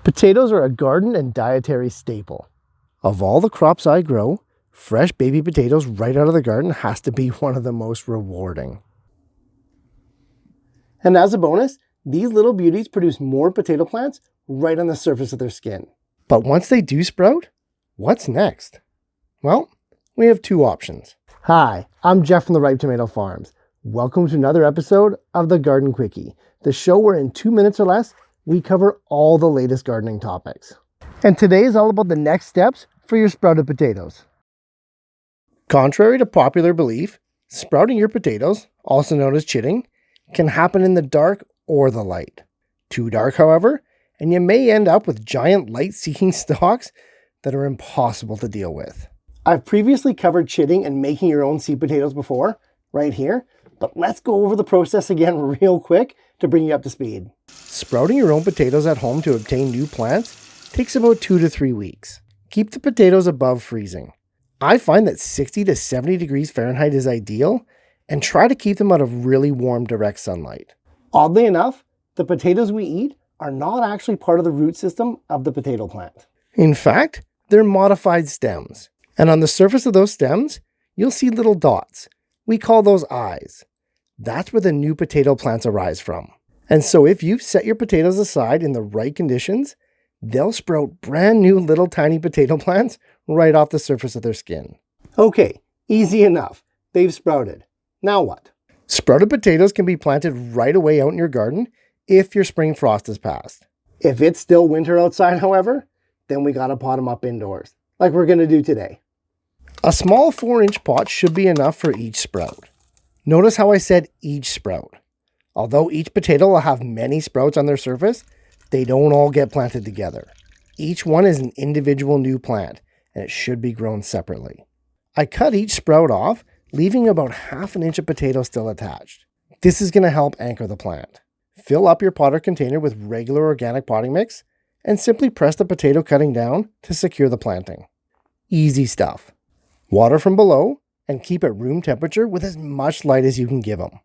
Potatoes are a garden and dietary staple. Of all the crops I grow, fresh baby potatoes right out of the garden has to be one of the most rewarding. And as a bonus, these little beauties produce more potato plants right on the surface of their skin. But once they do sprout, what's next? Well, we have two options. Hi, I'm Jeff from the Ripe Tomato Farms. Welcome to another episode of the Garden Quickie, the show where in 2 minutes or less, we cover all the latest gardening topics. And today is all about the next steps for your sprouted potatoes. Contrary to popular belief, sprouting your potatoes, also known as chitting, can happen in the dark or the light. Too dark, however, and you may end up with giant light-seeking stalks that are impossible to deal with. I've previously covered chitting and making your own seed potatoes before, right here, but let's go over the process again real quick to bring you up to speed. Sprouting your own potatoes at home to obtain new plants takes about 2 to 3 weeks. Keep the potatoes above freezing. I find that 60 to 70 degrees Fahrenheit is ideal, and try to keep them out of really warm direct sunlight. Oddly enough, the potatoes we eat are not actually part of the root system of the potato plant. In fact, they're modified stems, and on the surface of those stems, you'll see little dots. We call those eyes. That's where the new potato plants arise from. And so if you set your potatoes aside in the right conditions, they'll sprout brand new little tiny potato plants right off the surface of their skin. Okay, easy enough. They've sprouted. Now what? Sprouted potatoes can be planted right away out in your garden if your spring frost has passed. If it's still winter outside, however, then we gotta pot them up indoors, like we're gonna do today. A small 4-inch pot should be enough for each sprout. Notice how I said each sprout. Although each potato will have many sprouts on their surface, they don't all get planted together. Each one is an individual new plant, and it should be grown separately. I cut each sprout off, leaving about 1/2 inch of potato still attached. This is going to help anchor the plant. Fill up your pot or container with regular organic potting mix, and simply press the potato cutting down to secure the planting. Easy stuff. Water from below, and keep at room temperature with as much light as you can give them.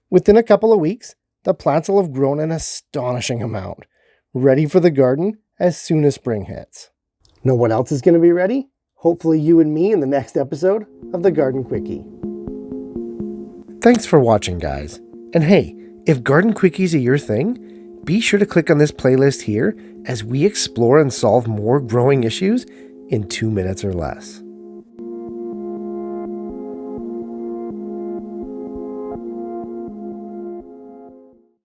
Within a couple of weeks, the plants will have grown an astonishing amount, ready for the garden as soon as spring hits. Know what else is going to be ready? Hopefully you and me in the next episode of the Garden Quickie. Thanks for watching, guys. And hey, if Garden Quickies are your thing, be sure to click on this playlist here as we explore and solve more growing issues in 2 minutes or less.